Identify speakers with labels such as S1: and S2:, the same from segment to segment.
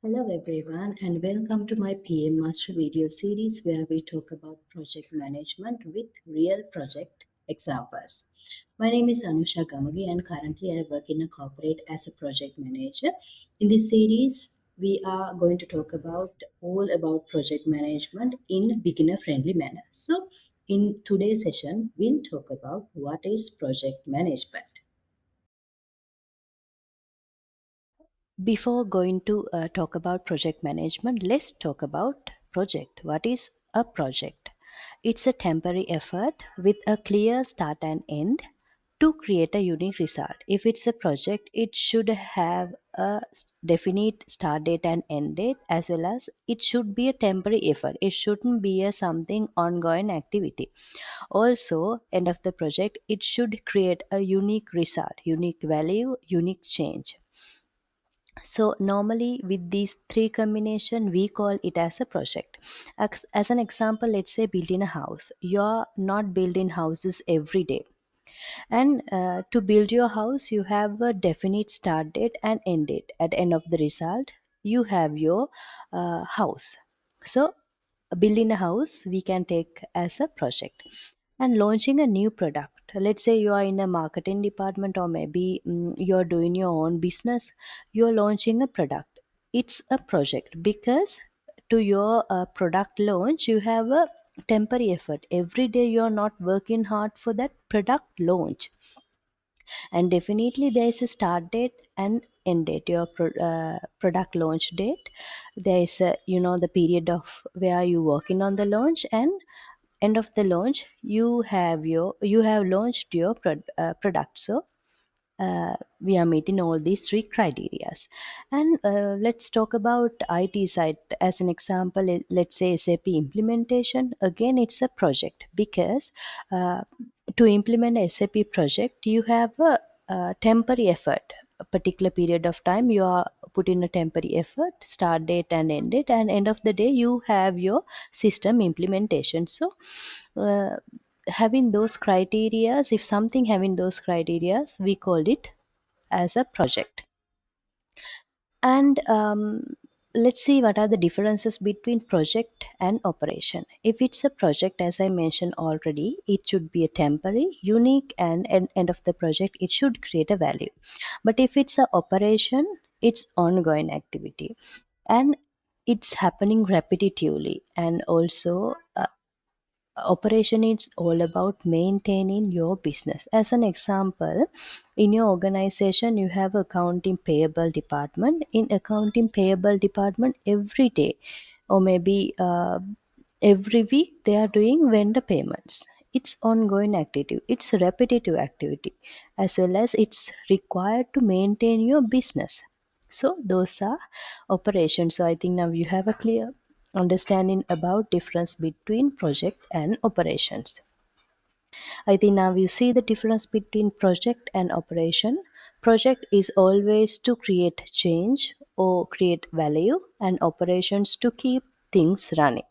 S1: Hello everyone and welcome to my PM Master video series where we talk about project management with real project examples. My name is Anusha Gamagi and currently I work in a corporate as a project manager. In this series, we are going to talk about all about project management in beginner friendly manner. So in today's session, we'll talk about what is project management.
S2: Before going to talk about project management, let's talk about project. What is a project? It's a temporary effort with a clear start and end to create a unique result. If it's a project, it should have a definite start date and end date, as well as it should be a temporary effort. It shouldn't be a something ongoing activity. Also, end of the project, it should create a unique result, unique value, unique change. So normally with these three combination, we call it as a project. As an example, let's say building a house. You're not building houses every day, and to build your house, you have a definite start date and end date. At the end of the result, you have your house. So building a house we can take as a project. And launching a new product, let's say you are in a marketing department, or maybe you're doing your own business, you're launching a product. It's a project because to your product launch you have a temporary effort. Every day you're not working hard for that product launch, and definitely there is a start date and end date, your product launch date. There is a, the period of where you working on the launch, and end of the launch you have launched your product. So we are meeting all these three criterias. And let's talk about IT side. As an example, let's say SAP implementation. Again, it's a project because uh, to implement a SAP project, you have a temporary effort. A particular period of time, you are put in a temporary effort, start date and end date, and end of the day, you have your system implementation. So, uh, having those criterias, if something having those criterias, we called it as a project. And let's see what are the differences between project and operation. If it's a project, as I mentioned already, it should be a temporary, unique, and end of the project, it should create a value. But if it's a operation, it's ongoing activity, and it's happening repetitively. And also operation is all about maintaining your business. As an example, in your organization you have accounting payable department. In accounting payable department, every day or maybe every week they are doing vendor payments. It's ongoing activity, it's a repetitive activity, as well as it's required to maintain your business. So those are operations. So I think now you have a clear understanding about difference between project and operations. I think now you see the difference between project and operation. Project is always to create change or create value, and operations to keep things running.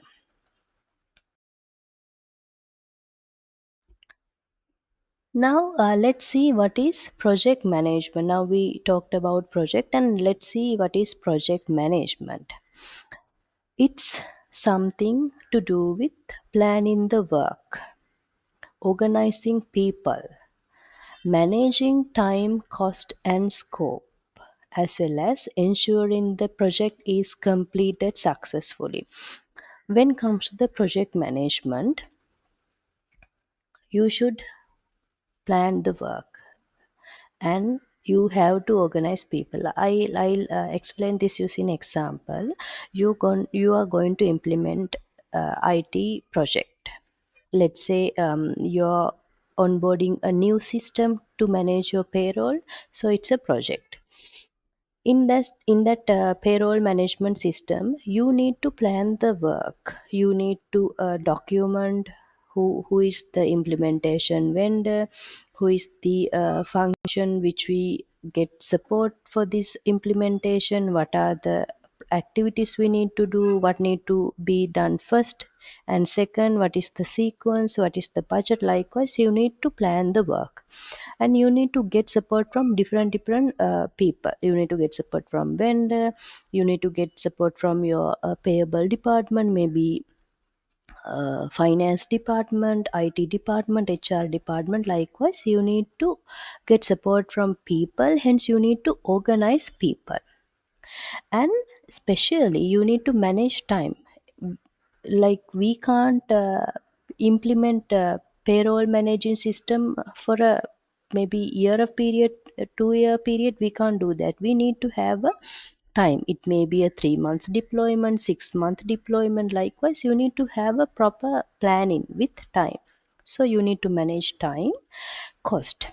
S2: Now let's see what is project management. Now we talked about project, and let's see what is project management. It's something to do with planning the work, organizing people, managing time, cost, and scope, as well as ensuring the project is completed successfully. When it comes to the project management, you should plan the work, and you have to organize people. I'll explain this using example. You are going to implement IT project. Let's say you're onboarding a new system to manage your payroll, so it's a project. In that payroll management system, you need to plan the work. You need to document who is the implementation vendor, who is the function which we get support for this implementation, what are the activities we need to do, what need to be done first, and second, what is the sequence, what is the budget. Likewise, you need to plan the work, and you need to get support from different people. You need to get support from vendor, you need to get support from your payable department, maybe finance department, IT department, HR department. Likewise, you need to get support from people, hence you need to organize people, and especially you need to manage time. Like we can't implement a payroll managing system for a maybe year of period, a 2 year period. We can't do that. We need to have a time. It may be a 3 months deployment, 6 month deployment. Likewise, you need to have a proper planning with time. So you need to manage time. Cost.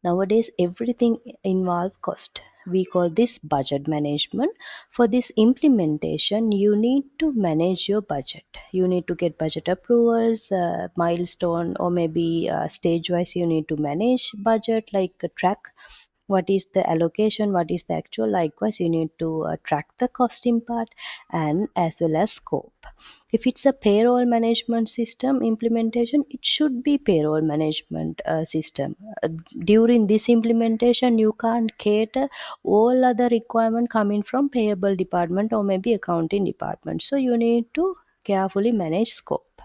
S2: Nowadays, everything involves cost. We call this budget management. For this implementation, you need to manage your budget. You need to get budget approvals, milestone, or maybe stage wise. You need to manage budget, like track what is the allocation, what is the actual. Likewise, you need to track the costing part, and as well as scope. If it's a payroll management system implementation, it should be payroll management system. During this implementation, you can't cater all other requirement coming from payable department or maybe accounting department. So you need to carefully manage scope,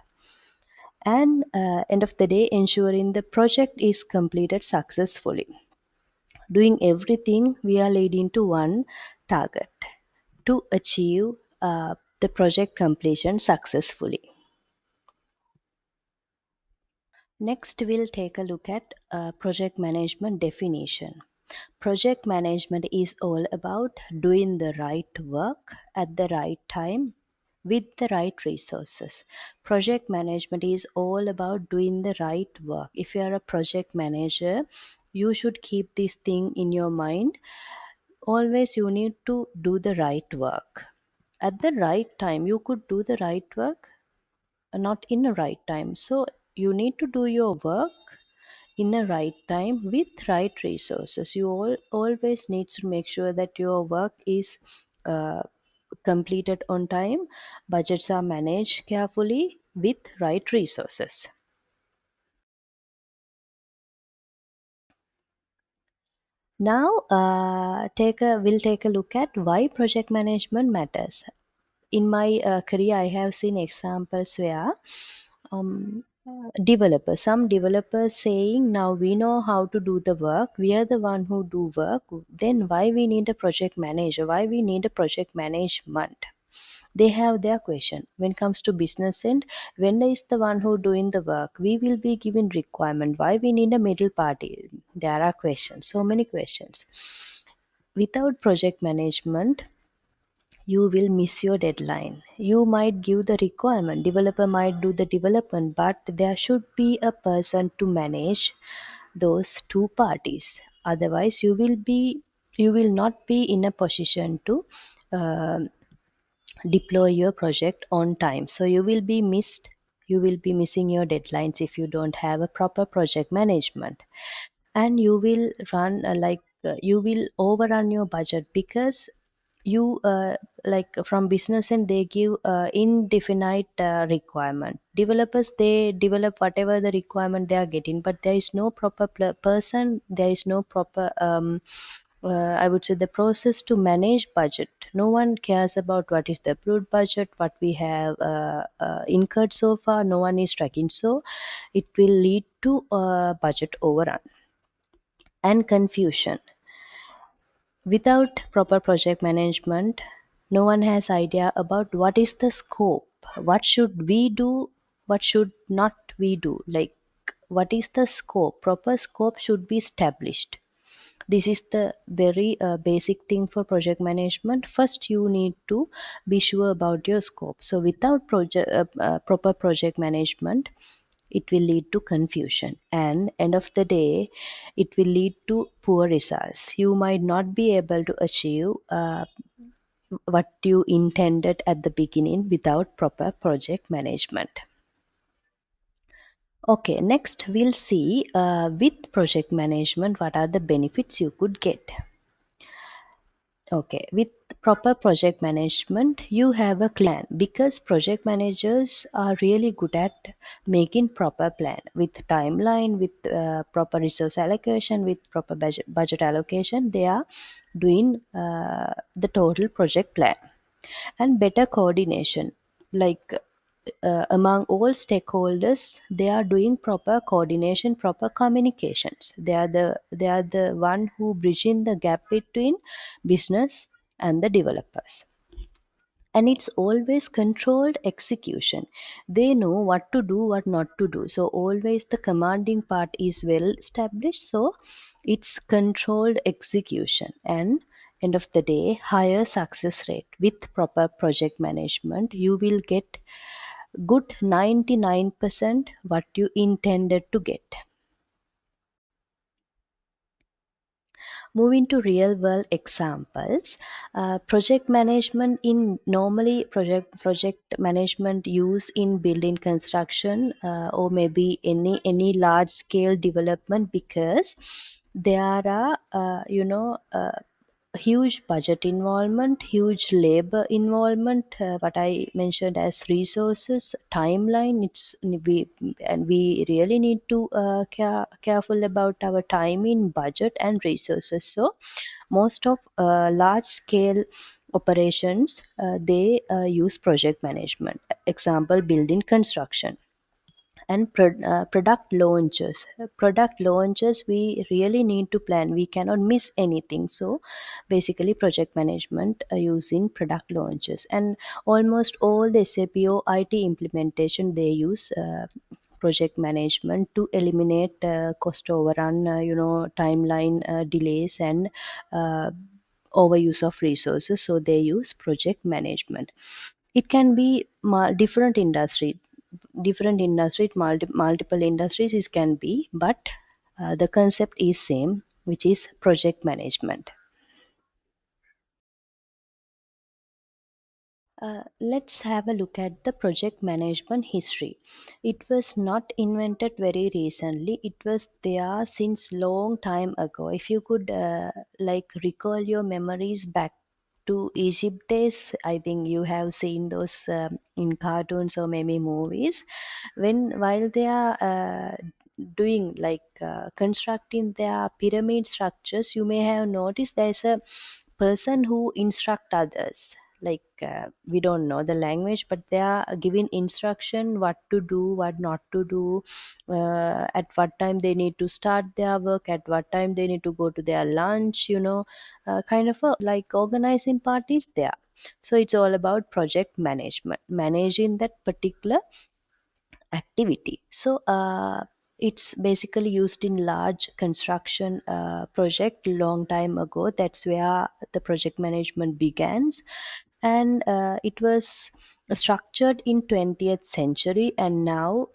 S2: and end of the day, ensuring the project is completed successfully. Doing everything, we are leading to one target: to achieve the project completion successfully. Next, we'll take a look at project management definition. Project management is all about doing the right work at the right time with the right resources. Project management is all about doing the right work. If you are a project manager, you should keep this thing in your mind. Always, you need to do the right work at the right time. You could do the right work not in the right time. So you need to do your work in the right time with right resources. You always need to make sure that your work is uh, completed on time. Budgets are managed carefully with right resources. Now, we'll take a look at why project management matters. In my career, I have seen examples where some developers saying, now we know how to do the work, we are the one who do work, then why we need a project manager, why we need a project management. They have their question. When it comes to business end, vendor is the one who doing the work, we will be given requirement, why we need a middle party. There are questions, so many questions. Without project management, you will miss your deadline. You might give the requirement, developer might do the development, but there should be a person to manage those two parties. Otherwise, you will not be in a position to uh, deploy your project on time. So you will be missing your deadlines if you don't have a proper project management, and you will you will overrun your budget, because you like from business and they give indefinite requirement. Developers, they develop whatever the requirement they are getting, but there is no proper person, there is no proper I would say the process to manage budget. No one cares about what is the approved budget, what we have incurred so far. No one is tracking, so it will lead to budget overrun and confusion. Without proper project management, no one has idea about what is the scope, what should we do, what should not we do. Like, what is the scope? Proper scope should be established. This is the very basic thing for project management. First, you need to be sure about your scope. So without proper project management, it will lead to confusion, and end of the day, it will lead to poor results. You might not be able to achieve what you intended at the beginning without proper project management. Okay, next we'll see with project management what are the benefits you could get. Okay, with proper project management, you have a plan, because project managers are really good at making proper plan with timeline, with proper resource allocation, with proper budget allocation. They are doing the total project plan. And better coordination, like among all stakeholders, they are doing proper coordination, proper communications. They are the one who bridging the gap between business and the developers. And it's always controlled execution. They know what to do, what not to do, so always the commanding part is well established, so it's controlled execution. And end of the day, higher success rate. With proper project management, you will get good 99% what you intended to get. Moving to real world examples, project management in normally project management use in building construction, or maybe any large scale development, because there are huge budget involvement, huge labor involvement, what I mentioned as resources, timeline. We really need to careful about our timing, budget, and resources. So most of large scale operations, they use project management. Example, building construction. And product launches, we really need to plan, we cannot miss anything. So basically project management using product launches. And almost all the SAP or IT implementation, they use project management to eliminate cost overrun, timeline delays, and uh, overuse of resources. So they use project management. It can be different industry, multiple industries it can be, but the concept is same, which is project management. Let's have a look at the project management history. It was not invented very recently. It was there since long time ago. If you could like recall your memories back to Egypt days, I think you have seen those in cartoons or maybe movies. While they are doing like constructing their pyramid structures, you may have noticed there's a person who instruct others. Like we don't know the language, but they are giving instruction what to do, what not to do, at what time they need to start their work, at what time they need to go to their lunch, kind of a like organizing part is there. So it's all about project management, managing that particular activity. So it's basically used in large construction project long time ago. That's where the project management begins. And it was structured in 20th century, and now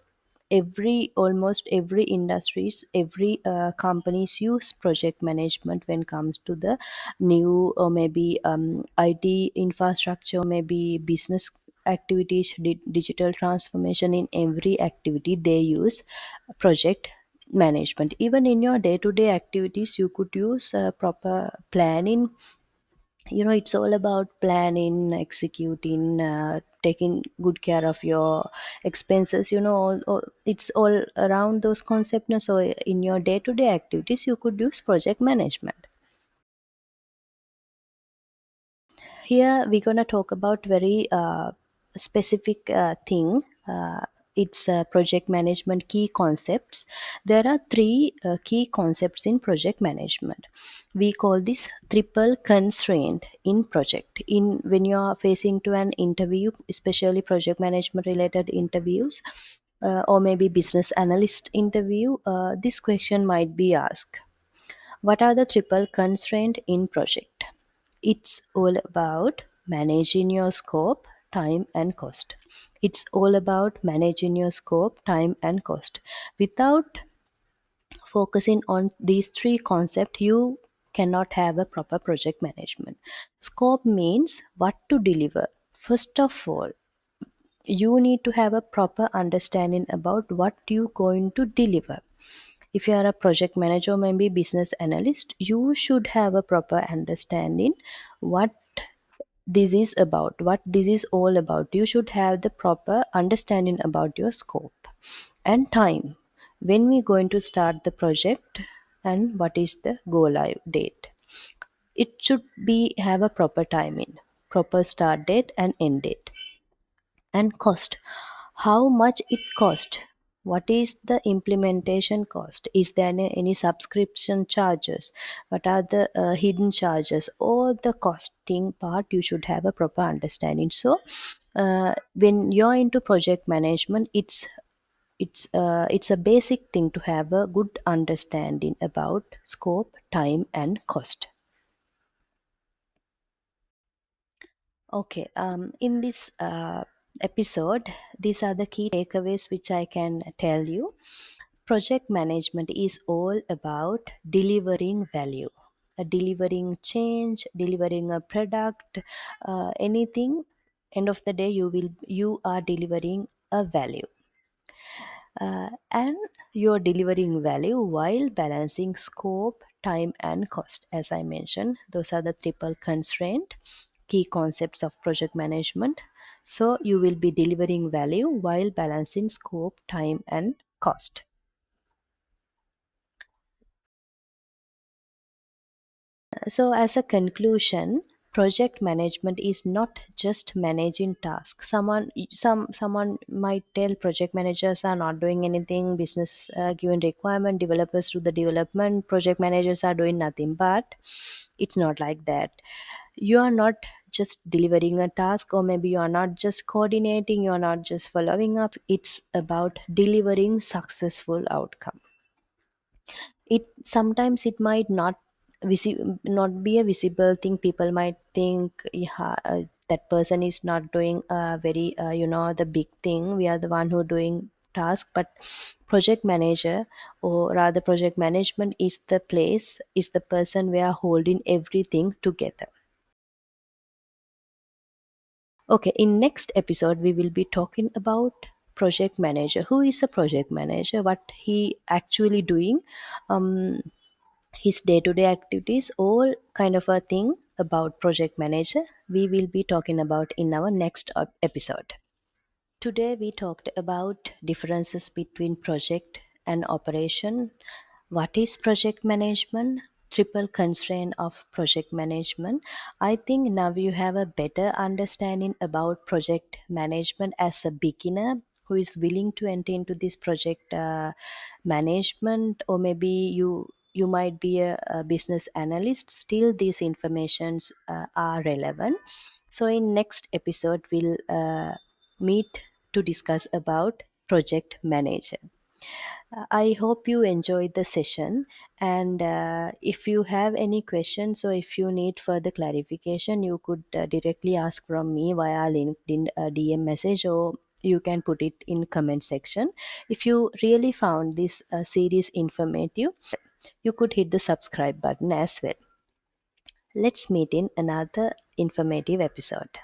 S2: almost every industries, every companies use project management when comes to the new, or maybe IT infrastructure, maybe business activities, digital transformation. In every activity they use project management. Even in your day to day activities, you could use proper planning. It's all about planning, executing, taking good care of your expenses. It's all around those concepts. So in your day to day activities, you could use project management. Here we're going to talk about very specific thing. It's project management key concepts. There are three key concepts in project management. We call this triple constraint in project. In when you are facing to an interview, especially project management related interviews, or maybe business analyst interview, this question might be asked: what are the triple constraint in project? It's all about managing your scope, time, and cost. It's all about managing your scope, time, and cost. Without focusing on these three concepts, you cannot have a proper project management. Scope means what to deliver. First of all, you need to have a proper understanding about what you're going to deliver. If you are a project manager, maybe business analyst, you should have a proper understanding what this is about, what this is all about. You should have the proper understanding about your scope and time, when we going to start the project, and what is the go live date. It should be have a proper timing, proper start date and end date. And cost, how much it cost, what is the implementation cost, is there any subscription charges, what are the hidden charges, all the costing part you should have a proper understanding. So when you're into project management, it's a basic thing to have a good understanding about scope, time and cost. Okay, in this episode, these are the key takeaways which I can tell you. Project management is all about delivering value, delivering change, delivering a product, anything. End of the day, you are delivering a value, and you're delivering value while balancing scope, time, and cost. As I mentioned, those are the triple constraint key concepts of project management. So you will be delivering value while balancing scope, time, and cost. So, as a conclusion, project management is not just managing tasks. Someone might tell project managers are not doing anything. Business given requirement, developers do the development. Project managers are doing nothing. But it's not like that. You are not just delivering a task, or maybe you are not just coordinating. You are not just following up. It's about delivering successful outcome. It sometimes it might not be a visible thing. People might think, yeah, that person is not doing a very the big thing. We are the one who doing task. But project manager, or rather project management, is the place, is the person we are holding everything together. Okay, in next episode we will be talking about project manager. Who is a project manager, what he actually doing, um, his day-to-day activities, all kind of a thing about project manager we will be talking about in our next episode. Today we talked about differences between project and operation, what is project management, triple constraint of project management. I think now you have a better understanding about project management as a beginner who is willing to enter into this project management, or maybe you might be a business analyst. Still these informations are relevant. So in next episode we'll meet to discuss about project manager. I hope you enjoyed the session. And if you have any questions, or if you need further clarification, you could directly ask from me via LinkedIn DM message, or you can put it in comment section. If you really found this series informative, you could hit the subscribe button as well. Let's meet in another informative episode.